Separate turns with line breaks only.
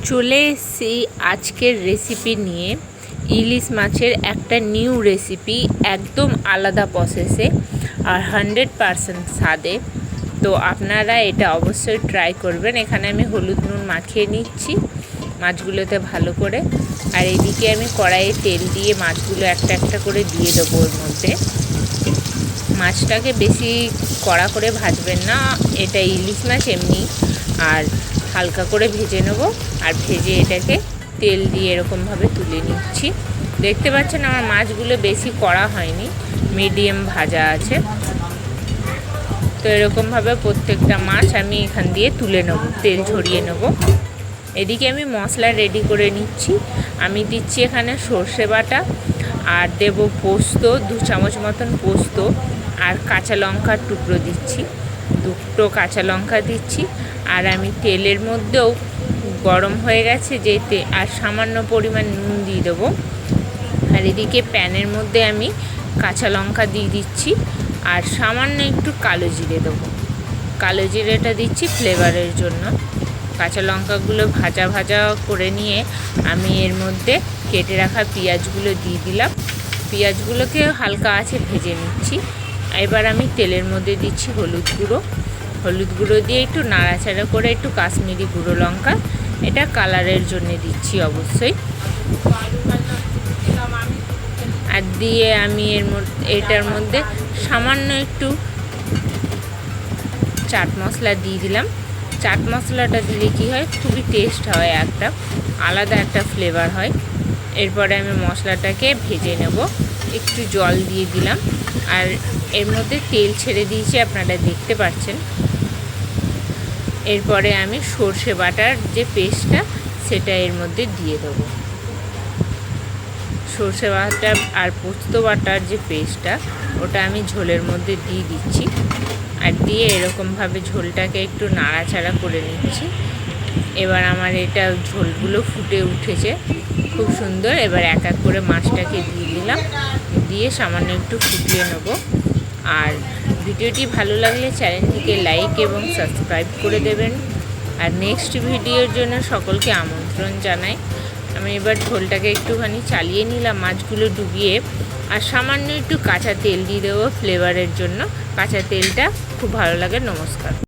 চলে এসেছি আজকের রেসিপি নিয়ে। ইলিশ মাছের একটা নিউ রেসিপি, একদম আলাদা প্রসেসে আর 100% স্বাদে। তো আপনারা এটা অবশ্যই ট্রাই করবেন। এখানে আমি হলুদ নুন মাখিয়ে নিচ্ছি মাছগুলোতে ভালো করে, আর এদিকে আমি কড়াইয়ে তেল দিয়ে মাছগুলো একটা একটা করে দিয়ে দেবো ওর মধ্যে। মাছটাকে বেশি কড়া করে ভাজবেন না, এটা ইলিশ মাছ এমনি, আর হালকা করে ভেজে নেব। আর ভেজে এটাকে তেল দিয়ে এরকমভাবে তুলে নিচ্ছি। দেখতে পাচ্ছেন আমার মাছগুলো বেশি কড়া হয়নি, মিডিয়াম ভাজা আছে। তো এরকমভাবে প্রত্যেকটা মাছ আমি এখান দিয়ে তুলে নেব, তেল ঝরিয়ে নেব। এদিকে আমি মশলা রেডি করে নিচ্ছি। আমি দিচ্ছি এখানে সর্ষে বাটা, আর দেব পোস্ত, 2 চামচ মতন পোস্ত, আর কাঁচা লঙ্কার টুকরো দিচ্ছি, 2টো কাঁচা লঙ্কা দিচ্ছি। আর আমি তেলের মধ্যেও গরম হয়ে গেছে যেতে, আর সামান্য পরিমাণ নুন দিয়ে দেবো। আর এদিকে প্যানের মধ্যে আমি কাঁচা লঙ্কা দিয়ে দিচ্ছি, আর সামান্য একটু কালো জিরে দেবো। কালো জিরেটা দিচ্ছি ফ্লেভারের জন্য। কাঁচা লঙ্কাগুলো ভাজা ভাজা করে নিয়ে আমি এর মধ্যে কেটে রাখা পেঁয়াজগুলো দিয়ে দিলাম। পেঁয়াজগুলোকে হালকা আঁচে ভেজে নিচ্ছি। এবার আমি তেলের মধ্যে দিচ্ছি হলুদ গুঁড়ো। হলুদ গুঁড়ো দিয়ে একটু নাড়াচাড়া করে একটু কাশ্মীরি গুঁড়ো লঙ্কা, এটা কালারের জন্য দিচ্ছি অবশ্যই। আর দিয়ে আমি এটার মধ্যে সামান্য একটু চাট মশলা দিয়ে দিলাম। চাট মশলাটা দিলে কী হয়, খুবই টেস্ট হয়, একটা আলাদা একটা ফ্লেভার হয়। এরপরে আমি মশলাটাকে ভেজে নেব। একটু জল দিয়ে দিলাম, আর এর মধ্যে তেল ছেড়ে দিয়েছি, আপনারা দেখতে পাচ্ছেন। এরপরে আমি সর্ষে বাটার যে পেস্টটা সেটা এর মধ্যে দিয়ে দেবো। সর্ষে বাটা আর পোস্ত বাটার যে পেস্টটা, ওটা আমি ঝোলের মধ্যে দিয়ে দিচ্ছি। আর দিয়ে এরকমভাবে ঝোলটাকে একটু নাড়াচাড়া করে নিচ্ছি। এবার আমার এটা ঝোলগুলো ফুটে উঠেছে খুব সুন্দর। এবার এক এক করে মাছটাকে দিয়ে দিলাম, দিয়ে সামান্য একটু ফুটিয়ে নেব। আর ভিডিওটি ভালো লাগলে চ্যানেলটিকে লাইক এবং সাবস্ক্রাইব করে দেবেন। আর নেক্সট ভিডিওর জন্য সকলকে আমন্ত্রণ জানাই। আমি এবার ঝোলটাকে একটুখানি চালিয়ে নিলাম মাছগুলো ডুবিয়ে, আর সামান্য একটু কাঁচা তেল দিয়ে দেবো ফ্লেভারের জন্য। কাঁচা তেলটা খুব ভালো লাগে। নমস্কার।